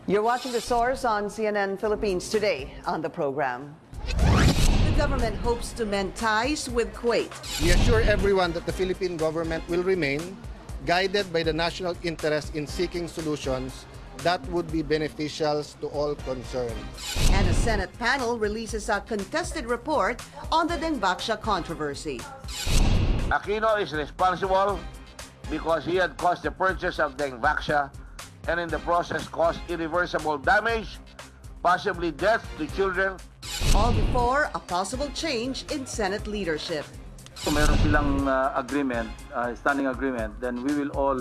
You're watching The Source on CNN Philippines today on the program. The government hopes to mend ties with Kuwait. We assure everyone that the Philippine government will remain guided by the national interest in seeking solutions that would be beneficial to all concerned. And a Senate panel releases a contested report on the Dengbaksha controversy. Aquino is responsible because he had caused the purchase of Dengbaksha and in the process caused irreversible damage, possibly death to children. All before a possible change in Senate leadership. Kung meron silang agreement, standing agreement, then we will all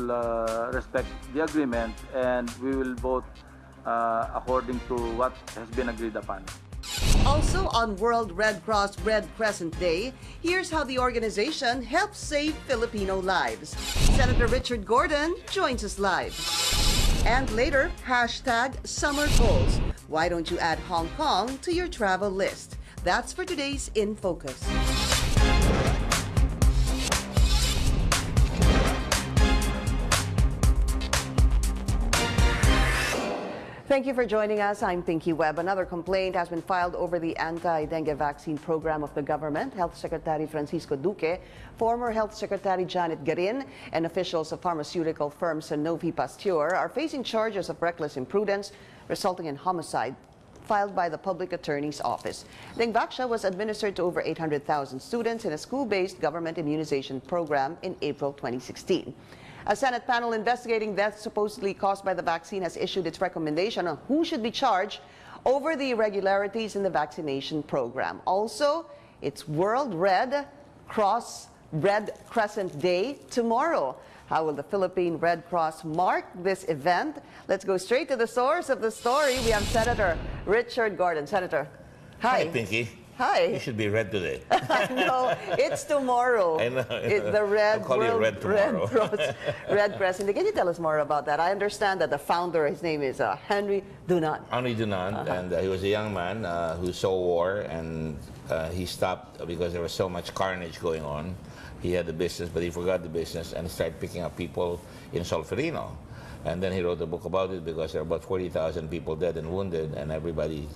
respect the agreement and we will vote according to what has been agreed upon. Also on World Red Cross Red Crescent Day, here's how the organization helps save Filipino lives. Senator Richard Gordon joins us live. And later, hashtag summer goals. Why don't you add Hong Kong to your travel list? That's for today's In Focus. Thank you for joining us. I'm Pinky Webb. Another complaint has been filed over the anti-dengue vaccine program of the government. Health Secretary Francisco Duque, former Health Secretary Janet Garin, and officials of pharmaceutical firm Sanofi Pasteur are facing charges of reckless imprudence resulting in homicide filed by the Public Attorney's Office. Dengbaksha was administered to over 800,000 students in a school-based government immunization program in April 2016. A Senate panel investigating deaths supposedly caused by the vaccine has issued its recommendation on who should be charged over the irregularities in the vaccination program. Also, it's World Red Cross Red Crescent Day tomorrow. How will the Philippine Red Cross mark this event? Let's go straight to the source of the story. We have Senator Richard Gordon. Senator, hi. Hi, Pinky. Hi. You should be red today. No, it's tomorrow. I know. It's the Red I'll call you Red tomorrow. Red Crescent. Can you tell us more about that? I understand that the founder, his name is Henry Dunant. Henry Dunant, and he was a young man who saw war, and he stopped because there was so much carnage going on. He had the business, but he forgot the business and started picking up people in Solferino. And then he wrote a book about it because there are about 40,000 people dead and wounded, and everybody.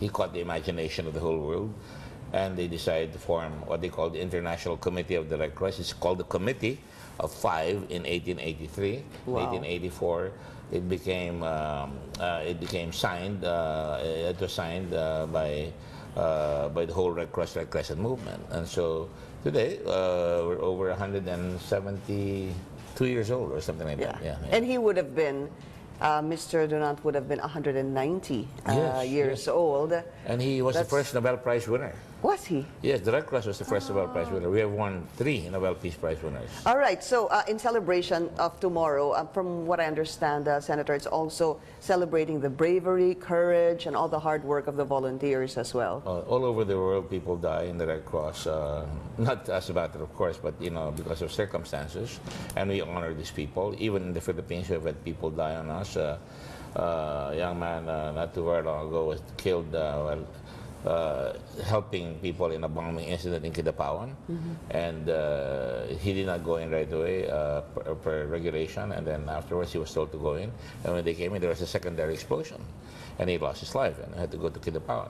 He caught the imagination of the whole world, and they decided to form what they call the International Committee of the Red Cross. It's called the Committee of Five in 1883. Wow. In 1884, it became signed. It was signed by the whole Red Cross Red Crescent movement, and so today we're over 172 years old or something like that. Yeah. And he would have been. Mr. Dunant would have been 190 years old. And he was the first Nobel Prize winner. Was he? Yes, the Red Cross was the first Nobel Prize winner. We have won 3 Nobel Peace Prize winners. All right, so in celebration of tomorrow, from what I understand, Senator, it's also celebrating the bravery, courage, and all the hard work of the volunteers as well. All over the world, people die in the Red Cross, not as a matter of course, but because of circumstances, and we honor these people. Even in the Philippines, we've had people die on us. A young man not too very long ago was killed while helping people in a bombing incident in Kidapawan, and he did not go in right away per regulation, and then afterwards he was told to go in, and when they came in there was a secondary explosion, and he lost his life and had to go to Kidapawan.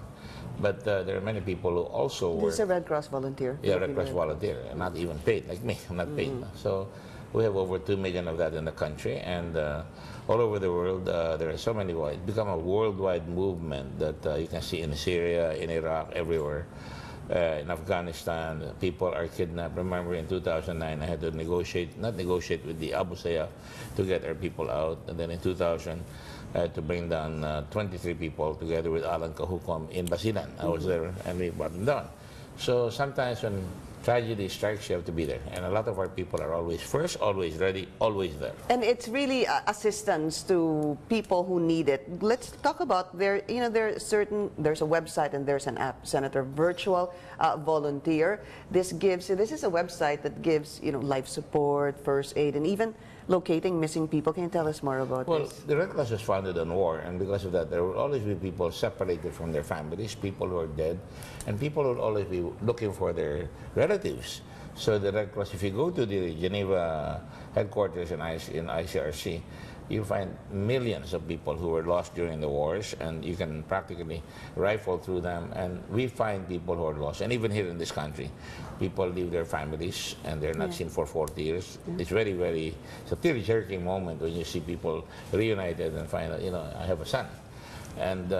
But there are many people who also work. He's a Red Cross volunteer. Yeah, Red Cross volunteer, and not even paid, like me, I'm not paid. So we have over 2 million of that in the country, and all over the world, there are so many. It's become a worldwide movement that you can see in Syria, in Iraq, everywhere. In Afghanistan, people are kidnapped. Remember, in 2009, I had to not negotiate with the Abu Sayyaf to get our people out. And then in 2000, I had to bring down 23 people together with Alan Kahukom in Basilan. I was there, and we brought them down. So sometimes when tragedy strikes, you have to be there. And a lot of our people are always first, always ready, always there. And it's really assistance to people who need it. Let's talk about there's a website and there's an app, Senator, Virtual Volunteer. This is a website that gives, life support, first aid, and even locating missing people. Can you tell us more about this? Well, the Red Cross was founded on war, and because of that, there will always be people separated from their families, people who are dead, and people will always be looking for their relatives. So the Red Cross, if you go to the Geneva headquarters in ICRC, you find millions of people who were lost during the wars, and you can practically rifle through them, and we find people who are lost. And even here in this country, people leave their families and they're not seen for 40 years. It's it's a tear-jerking moment when you see people reunited and find out, I have a son. And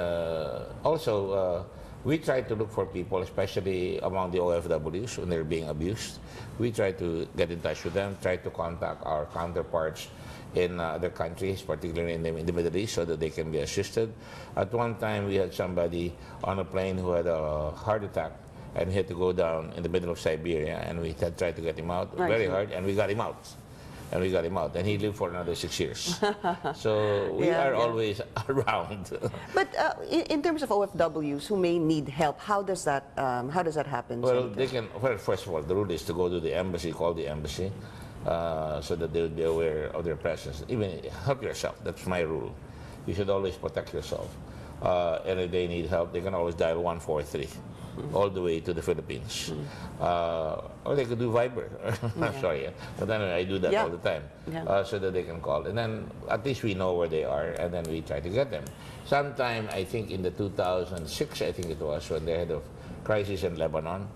also, we try to look for people, especially among the OFWs, when they're being abused. We try to get in touch with them, try to contact our counterparts in other countries, particularly in the Middle East, so that they can be assisted. At one time, we had somebody on a plane who had a heart attack, and he had to go down in the middle of Siberia, and we had tried to get him out very hard, and we got him out. And he lived for another 6 years. So we are always around. But in terms of OFWs who may need help, how does that happen? Well, first of all, the rule is to go to the embassy, call the embassy, so that they'll be aware of their presence. Even help yourself. That's my rule. You should always protect yourself. And if they need help, they can always dial 143. All the way to the Philippines. Or they could do Viber. I'm sorry, but anyway, I do that all the time, so that they can call. And then at least we know where they are, and then we try to get them. Sometime, I think in the 2006, I think it was, when they had a crisis in Lebanon,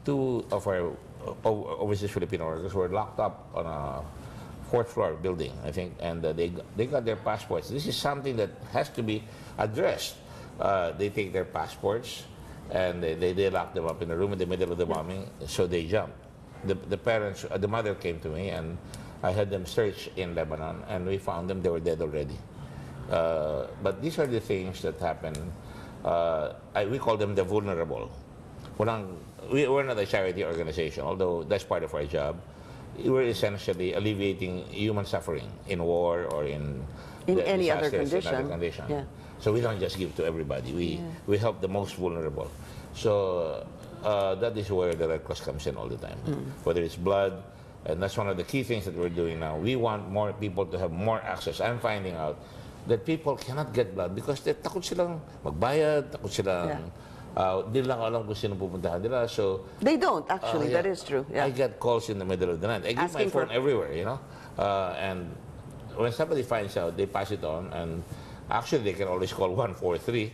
2 of our overseas Filipino workers were locked up on a 4th floor building, I think, and they got their passports. This is something that has to be addressed. They take their passports, and they locked them up in a room in the middle of the bombing, so they jumped. The parents, the mother came to me, and I had them search in Lebanon, and we found them. They were dead already. But these are the things that happen. We call them the vulnerable. We're not a charity organization, although that's part of our job. We're essentially alleviating human suffering in war or in any other disasters, condition. Yeah. So we don't just give to everybody. We help the most vulnerable. So that is where the Red Cross comes in all the time, whether it's blood. And that's one of the key things that we're doing now. We want more people to have more access. I'm finding out that people cannot get blood because takot silang magbayad, takot silang di lang alam kung sino pupuntahan nila. So they don't actually. That is true. Yeah. I get calls in the middle of the night. I give my phone everywhere, and when somebody finds out, they pass it on, and actually they can always call 143.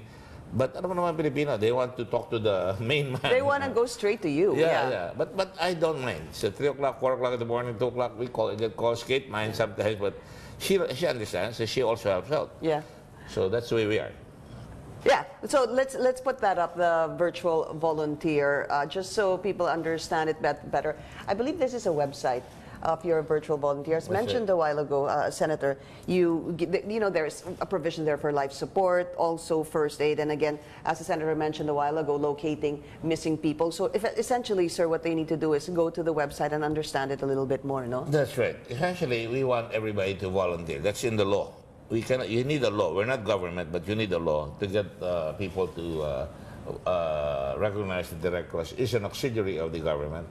But ano naman Pilipino, they want to talk to the main man. They want to go straight to you. Yeah. But I don't mind. So 3 o'clock, 4 o'clock in the morning, 2 o'clock, we get calls. Kate minds sometimes, but she understands, so she also helps out. Yeah. So that's the way we are. Yeah, so let's put that up, the virtual volunteer, just so people understand it better. I believe this is a website of your virtual volunteers. Mentioned a while ago, Senator, there's a provision there for life support, also first aid, and again, as the Senator mentioned a while ago, locating missing people. So essentially, sir, what they need to do is go to the website and understand it a little bit more, no? That's right. Essentially, we want everybody to volunteer. That's in the law. You need a law. We're not government, but you need a law to get people to recognize that the Red Cross is an auxiliary of the government,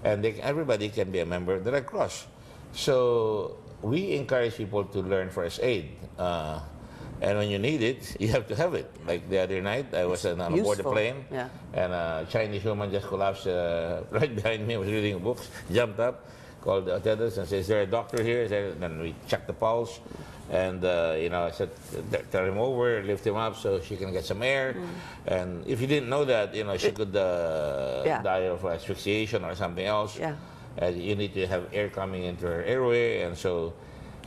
and everybody can be a member of the Red Cross. So we encourage people to learn first aid, and when you need it, you have to have it. Like the other night, I was on board the plane, and a Chinese woman just collapsed right behind me. I was reading books, jumped up, called the attendants, and says, "Is there a doctor here?" And then we checked the pulse. And, I said, turn him over, lift him up so she can get some air. And if you didn't know that, she could die of asphyxiation or something else. Yeah. And you need to have air coming into her airway. And so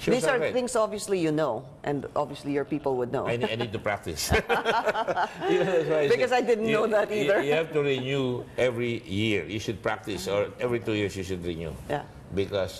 these are things obviously you know, and obviously your people would know. I need to practice. Because I didn't know that either. You have to renew every year. You should practice, or every 2 years you should renew. Yeah. Because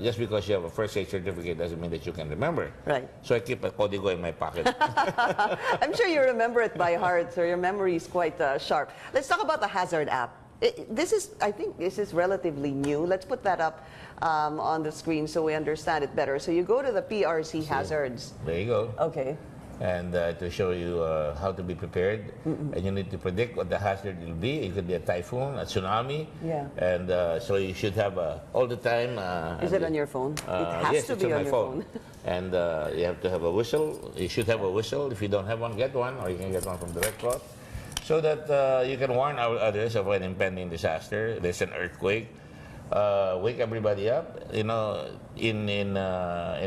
just because you have a first aid certificate doesn't mean that you can remember. Right. So I keep a código in my pocket. I'm sure you remember it by heart, so your memory is quite sharp. Let's talk about the Hazard app. I think this is relatively new. Let's put that up on the screen so we understand it better. So you go to the PRC hazards. There you go. Okay. And to show you how to be prepared. And you need to predict what the hazard will be. It could be a typhoon, a tsunami. Yeah. And so you should have all the time. Is it on your phone? It has to be on your phone. And you have to have a whistle. You should have a whistle. If you don't have one, get one, or you can get one from the Red Cross, so that you can warn others of an impending disaster. There's an earthquake. wake everybody up. You know, in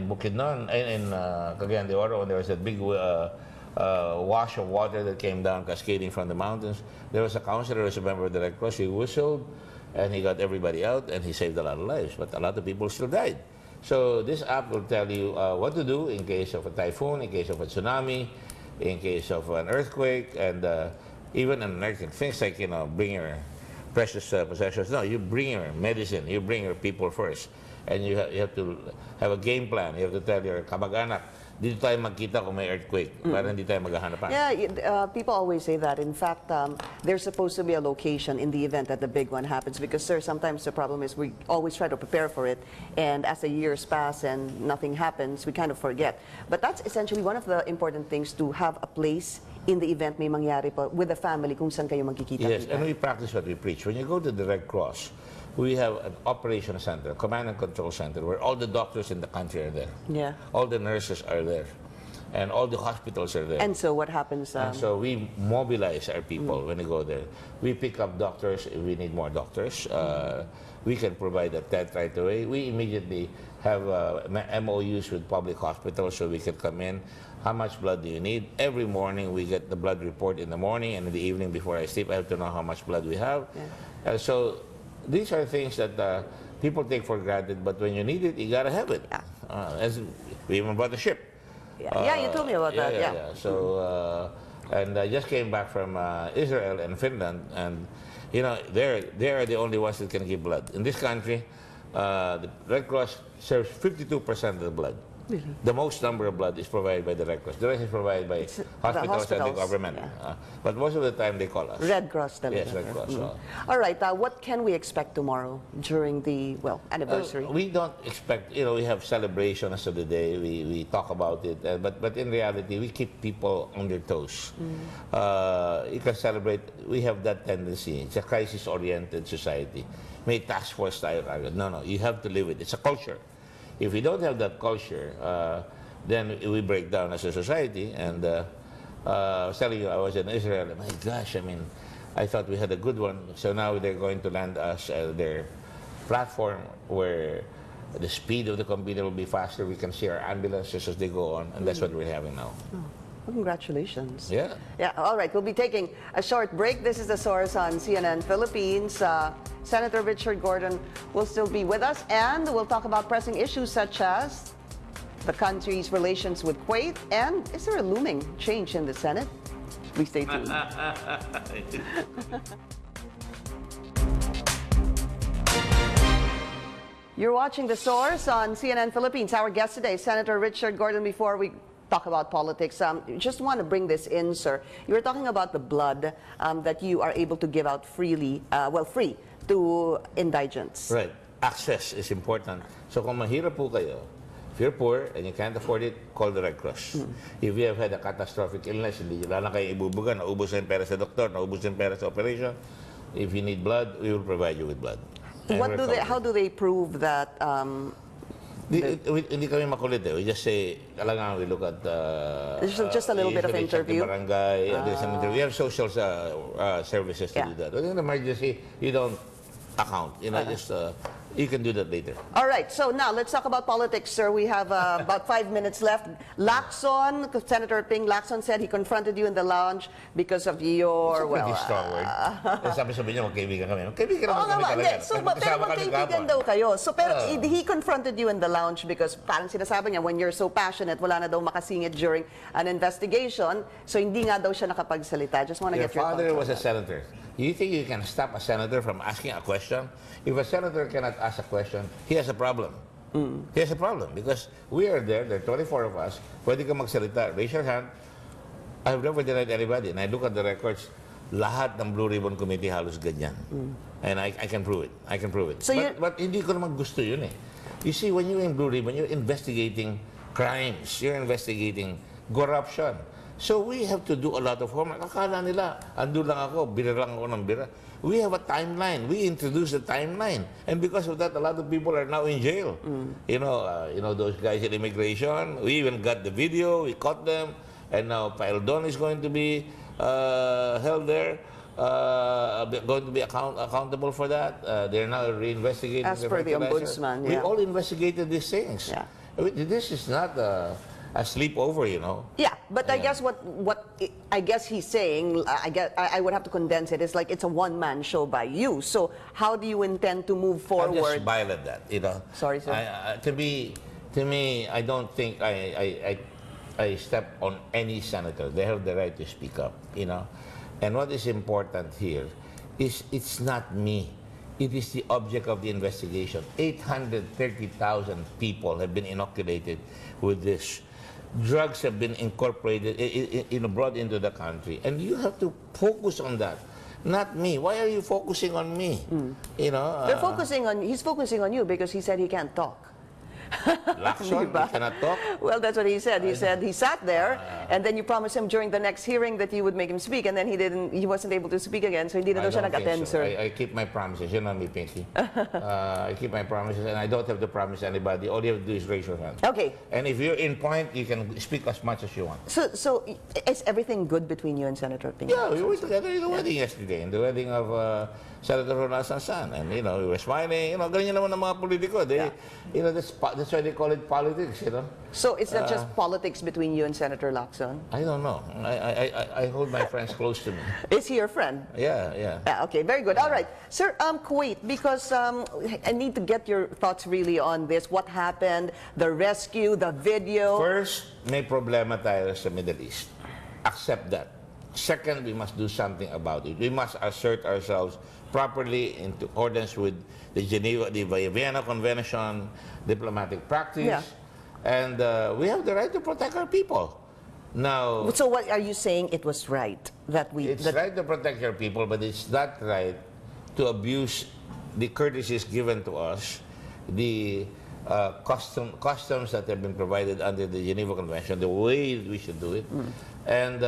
Bukidnon, in Cagayan de Oro, when there was a big wash of water that came down cascading from the mountains, there was a counselor who was a member of the Red Cross. He whistled, and he got everybody out, and he saved a lot of lives. But a lot of people still died. So this app will tell you what to do in case of a typhoon, in case of a tsunami, in case of an earthquake, and even an earthquake. Things like, bring your precious possessions. No, you bring your medicine, you bring your people first. And you have to have a game plan. You have to tell your kamag-anak, dito tayo magkita kung may earthquake, para hindi tayo maghahanapan. Yeah, people always say that. In fact, there's supposed to be a location in the event that the big one happens because, sir, sometimes the problem is we always try to prepare for it, and as the years pass and nothing happens, we kind of forget. But that's essentially one of the important things, to have a place in the event may mangyari pa with the family kung saan kayo magkikita. Yes, and we practice what we preach. When you go to the Red Cross, we have an operation center, command and control center, where all the doctors in the country are there. Yeah. All the nurses are there. And all the hospitals are there. And so what happens? And so we mobilize our people when we go there. We pick up doctors if we need more doctors. We can provide a tent right away. We immediately have MOUs with public hospitals so we can come in. How much blood do you need? Every morning we get the blood report in the morning, and in the evening before I sleep, I have to know how much blood we have. Yeah. So these are things that people take for granted, but when you need it, you gotta have it. Yeah. As we even bought a ship. Yeah, you told me about that. Yeah. So, and I just came back from Israel and Finland, and they are the only ones that can give blood. In this country, the Red Cross serves 52% of the blood. Really? The most number of blood is provided by the Red Cross. The rest is provided by hospitals and the government. Yeah. But most of the time they call us. Red Cross talaga. Yes, Red Cross. All right, what can we expect tomorrow during the, anniversary? We don't expect, we have celebrations of the day, we talk about it, but in reality, we keep people on their toes. You can celebrate, we have that tendency. It's a crisis-oriented society. May task force tayo agad. No, you have to live it. It's a culture. If we don't have that culture, then we break down as a society. And I was telling you, I was in Israel. My gosh, I thought we had a good one. So now they're going to land us their platform where the speed of the computer will be faster. We can see our ambulances as they go on, and that's what we're having now. Oh, well, congratulations. Yeah. Yeah, all right, we'll be taking a short break. This is The Source on CNN Philippines. Senator Richard Gordon will still be with us, and we'll talk about pressing issues such as the country's relations with Kuwait, and is there a looming change in the Senate? Please stay tuned. You're watching The Source on CNN Philippines. Our guest today, Senator Richard Gordon. Before we talk about politics, just want to bring this in, sir. You were talking about the blood that you are able to give out freely, free to indigents. Right. Access is important. So kung mahirap po kayo, if you're poor and you can't afford it, call the Red Cross. If you have had a catastrophic illness, hindi wala na kayo ibubugan, naubos na yung pera sa doktor, naubos na yung pera sa operation, if you need blood, we will provide you with blood. How do they prove that? Hindi kami makulit eh. We just say, talagang we look at... just a little bit of interview? Barangay, there's an interview. We have social services to do that. But in an emergency, you don't account. You can do that later. All right, so now let's talk about politics, sir. We have about 5 minutes left. Lacson, Senator Ping Lacson said he confronted you in the lounge because of your, It's a pretty strong word. Sabi niya, magkaibigan kami. Magkaibigan naman kami talaga. So, pero magkaibigan daw kayo. So, pero he confronted you in the lounge because parang sinasabi niya, when you're so passionate, wala na daw makasingit during an investigation. So, hindi nga daw siya nakapagsalita. Just want to get your thoughts. Your father was a senator. You think you can stop a senator from asking a question? If a senator cannot ask a question, he has a problem. He has a problem because we are there are 24 of us. Pwede ka magsalita. Raise your hand. I have never denied anybody. And I look at the records, lahat ng Blue Ribbon Committee halos ganyan. And I can prove it. I can prove it. So but hindi ko naman gusto yun eh. You see, when you're in Blue Ribbon, you're investigating crimes. You're investigating corruption. So we have to do a lot of homework. Akala nila, ando lang ako, bira lang ako ng bira. We have a timeline. We introduced a timeline. And because of that, a lot of people are now in jail. You know those guys in immigration. We even got the video. We caught them. And now Paildon is going to be held there. going to be accountable for that. They're now reinvestigating As the per the fertilizer. ombudsman, We yeah. all investigated these things. Yeah. I mean, this is not a sleepover, you know. Yeah, but I Yeah. guess what I guess he's saying, I would have to condense it. It's like it's a one-man show by you. So how do you intend to move I'm just forward? violent that, you know. Sorry, sir. To me, I don't think I step on any senator. They have the right to speak up, you know. And what is important here is it's not me. It is the object of the investigation. 830,000 people have been inoculated with this. Drugs have been incorporated, brought into the country. And you have to focus on that, not me. Why are you focusing on me? You know, He's focusing on you because he said he can't talk. Lacson, you Diba? cannot talk. Well, that's what he said. He said he sat there, and then you promised him during the next hearing that you would make him speak, and then he wasn't able to speak again, so hindi na daw siya don't think nag-attend, so. sir. I keep my promises. You know me, Pinky. I keep my promises, and I don't have to promise anybody. All you have to do is raise your hand. Okay. And if you're in point, you can speak as much as you want. So is everything good between you and Senator Ping? Yeah, we were together in the wedding yesterday, in the wedding of Senator Ronald Sansan. And, you know, we were smiling. You know, ganyan naman ang mga politiko. They, you know, that's why they call it politics, you know. So it's not just politics between you and Senator Lacson? I don't know. I hold my friends close to me. Is he your friend? Yeah, yeah. Yeah, okay, very good. All right. Sir, Kuwait, because I need to get your thoughts really on this. What happened, the rescue, the video. First, may problema tayo sa Middle East. Accept that. Second, we must do something about it. We must assert ourselves properly into accordance with the Vienna Convention, diplomatic practice, Yeah. and we have the right to protect our people. Now, So what are you saying? It was right that we... it's right to protect our people, but it's not right to abuse the courtesies given to us, the customs that have been provided under the Geneva Convention, the way we should do it, and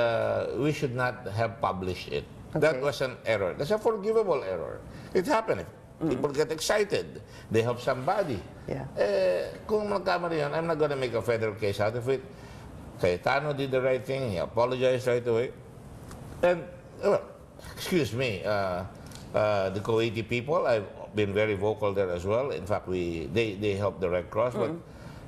we should not have published it. That Okay. was an error. That's a forgivable error. It happened. People get excited. They help somebody. Yeah. Kung magkamali yan, I'm not gonna make a federal case out of it. Cayetano did the right thing. He apologized right away. And, well, excuse me, the Kuwaiti people, I've been very vocal there as well. In fact, they helped the Red Cross, but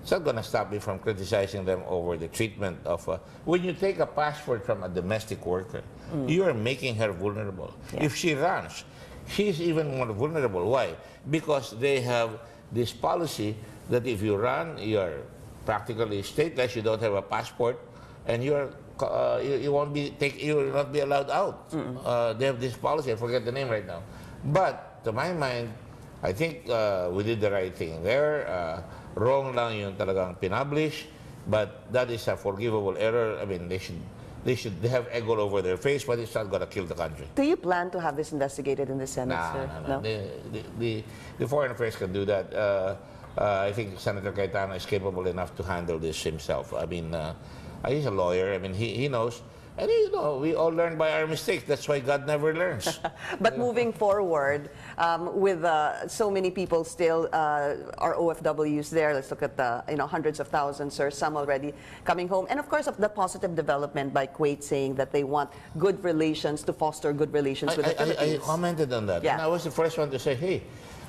it's not going to stop me from criticizing them over the treatment of... when you take a passport from a domestic worker, you are making her vulnerable. Yeah. If she runs, she's even more vulnerable. Why? Because they have this policy that if you run, you're practically stateless, you don't have a passport, and you won't be you will not be allowed out. They have this policy. I forget the name right now. But to my mind, I think we did the right thing there. Wrong lang yung talagang pinublish, but that is a forgivable error. I mean, they have egg all over their face, but it's not going to kill the country. Do you plan to have this investigated in the Senate, sir? No. The Foreign Affairs can do that. I think Senator Cayetano is capable enough to handle this himself. I mean, he's a lawyer. I mean, he knows. And, you know, we all learn by our mistakes. That's why God never learns. But moving forward, with so many people still are OFWs there, let's look at the hundreds of thousands or some already coming home. And of course, of the positive development by Kuwait saying that they want good relations, to foster good relations with the I Philippines. commented on that. Yeah. And I was the first one to say, hey,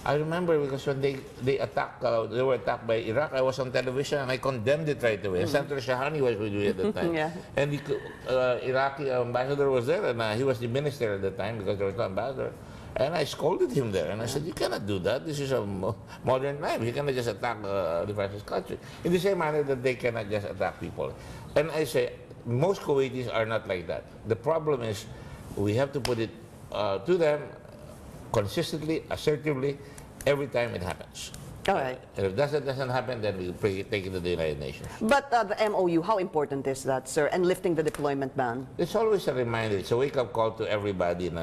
I remember because when they were attacked by Iraq, I was on television and I condemned it right away. Senator Shahani was with me at the time. Yeah. And the Iraqi ambassador was there, and he was the minister at the time because there was no ambassador. And I scolded him there, and I said, you cannot do that. This is a modern time. You cannot just attack the fascist country. In the same manner that they cannot just attack people. And I say, most Kuwaitis are not like that. The problem is we have to put it to them consistently, assertively, every time it happens. All right. And if that doesn't happen, then we take it to the United Nations. But the MOU, how important is that, sir? And lifting the deployment ban? It's always a reminder. It's a wake-up call to everybody. We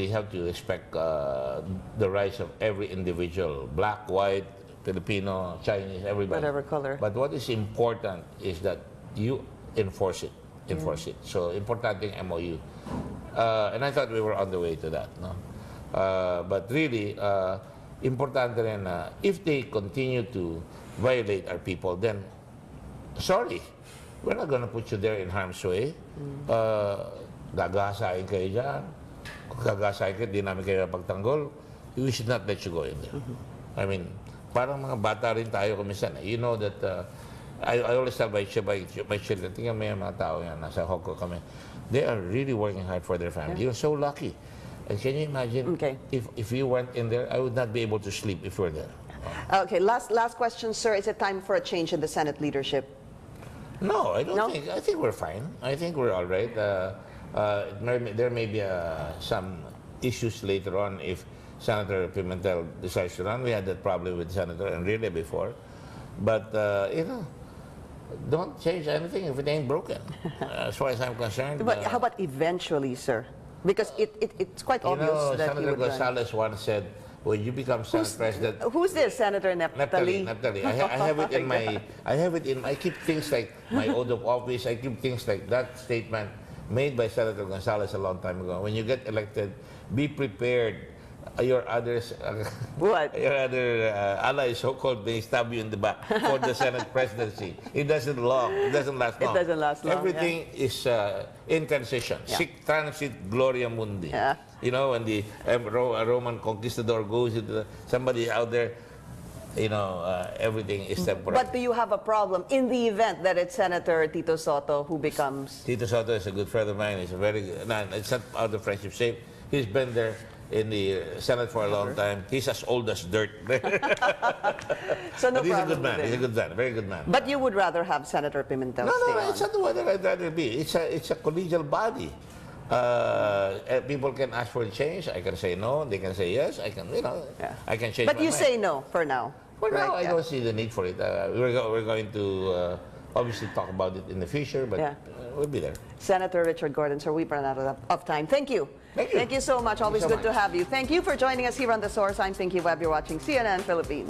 have to respect the rights of every individual, black, white, Filipino, Chinese, everybody. Whatever color. But what is important is that you enforce it. Enforce it. So, importante yung MOU. And I thought we were on the way to that. No? But really, importante rin na if they continue to violate our people, then sorry, we're not going to put you there in harm's way. gagasain kayo dyan. Kung gagasain kayo, di namin kayo pagtanggol, we should not let you go in there. I mean, parang mga bata rin tayo kuminsan. You know that, I always tell my children, tingnan mo yung mga tao yan, nasa Hong Kong kami, they are really working hard for their family. You're so lucky. And can you imagine, if you weren't in there, I would not be able to sleep if you were there. Okay, last question, sir. Is it time for a change in the Senate leadership? No, I don't think. I think we're fine. I think we're all right. There may be some issues later on if Senator Pimentel decides to run. We had that problem with Senator Enrile before. But, don't change anything if it ain't broken. As far as I'm concerned. But how about eventually, sir? Because it's quite obvious that Senator Gonzales once said, when you become Senate President... Who's this, Senator Neptali? Neptali. I have it in my... I keep things like my oath of office. I keep things like that statement made by Senator Gonzales a long time ago. When you get elected, be prepared. Your others, what? Your other allies, so-called, may stab you in the back for the Senate presidency. It doesn't last long. It doesn't last long. Everything is in transition. Sic transit gloria mundi. Yeah. You know, when the Roman conquistador goes into somebody out there, you know, everything is temporary. But do you have a problem in the event that it's Senator Tito Soto who becomes... Tito Soto is a good friend of mine. He's a very good... No, it's not out of friendship shape. He's been there in the Senate for a long time. He's as old as dirt. So no but he's a problem good man. with He's a it. good man. Very good man. But you would rather have Senator Pimentel No, stay no, on? it's not whether I'd rather be. It's a collegial body. People can ask for a change. I can say no. They can say yes. I can, I can change But my you mind. say no for now. For now, I yeah. don't see the need for it. We're going to obviously talk about it in the future, but we'll be there. Senator Richard Gordon, sir, we've run out of time. Thank you. Thank you. Thank you so much. Always so good to much. have you. Thank you for joining us here on The Source. I'm Pinky Webb. You're watching CNN Philippines.